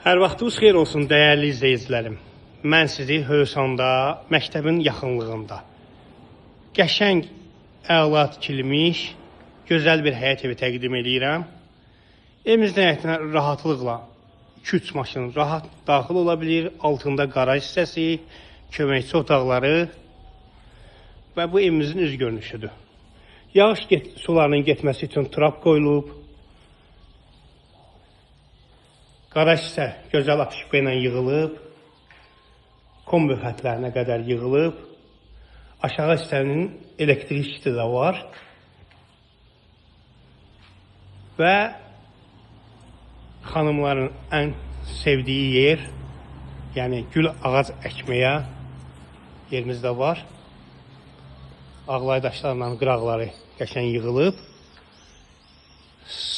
Hər vaxtınız xeyir olsun, dəyərli izləyicilərim. Mən sizi Hövsanda, məktəbin yaxınlığında qəşəng, əla tikilmiş, gözəl bir həyət evi təqdim edirəm. Evimizin həyətinə rahatlıqla 2-3 maşın rahat daxil ola bilir. Altında qaraj hissəsi, köməkçi otaqları və bu evimizin üz görünüşüdür. Yağış sularının getməsi üçün trap qoyulub. Qaraj isə gözəl apışqa ilə yığılıb. Kombi xətlərinə qədər yığılıb. Aşağı hissənin elektrikçisi də var. Və xanımların ən sevdiyi yer, yəni gül ağac əkməyə yerimiz də var. Ağlay daşlarla qıraqları qəşəng yığılıb.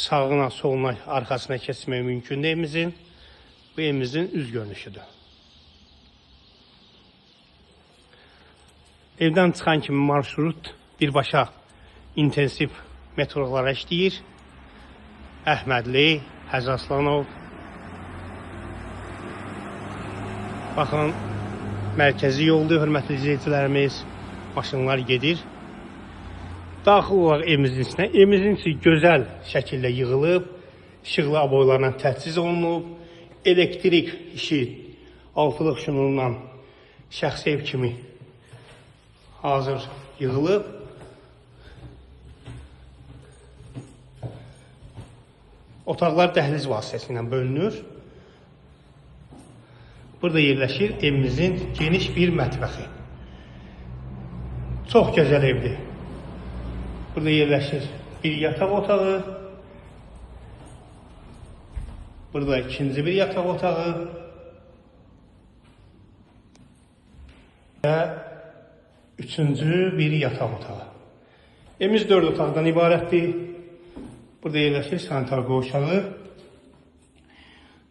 Sağına, soluna, arxasına keçmək mümkün evimizin. Bu evimizin üz görünüşüdür. Evdən çıxan kimi marşrut birbaşa intensiv metrolara işləyir. Əhmədli, Hacı Aslanov. Baxın, mərkəzi yoldur, hörmətli izləyicilərimiz. Maşınlar gedir. Daxil olaraq evimizin içinə. Evimizin içi gözəl şəkildə yığılıb. İşıqlı aboylarla təchiz olunub. Elektrik işi altılıq şunundan şəxsi ev kimi hazır yığılıb. Otaqlar dəhliz vasitəsilə bölünür. Burada yerləşir evimizin geniş bir mətbəxi. Çox gözəl evdir. Burada yerləşir bir yataq otağı. Burada ikinci bir yataq otağı. Və üçüncü bir yataq otağı. Evimiz 4 otaqdan ibarətdir. Burada yerləşir sanitar qovşağı.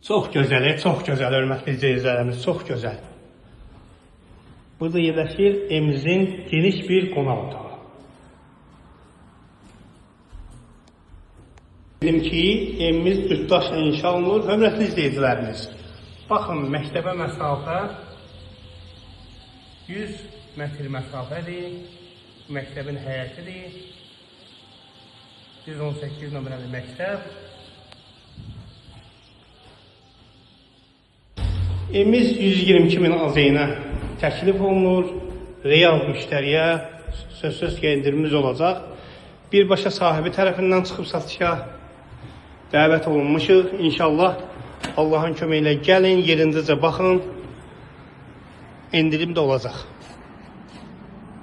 Çox gözəl, hörmətli izləyicilərimiz, çox gözəl. Burada yerləşir evimizin geniş bir qonaq otağı. Dedim ki, evimiz cütdaşla inşa olunur. Hörmətli izləyicilərimiz, baxın, məktəbə məsafə 100 metr məsafədir. Məktəbin həyətidir. 118 nömrəli məktəb. Evimiz 122 min AZN təklif olunur. Real müştəriyə sözsüz ki, endirimimiz olacaq. Birbaşa sahibi tərəfindən çıxıb satışa dəvət olunmuşuq. İnşallah Allahın köməyi ilə gəlin, yerindəcə baxın. Endirim də olacaq.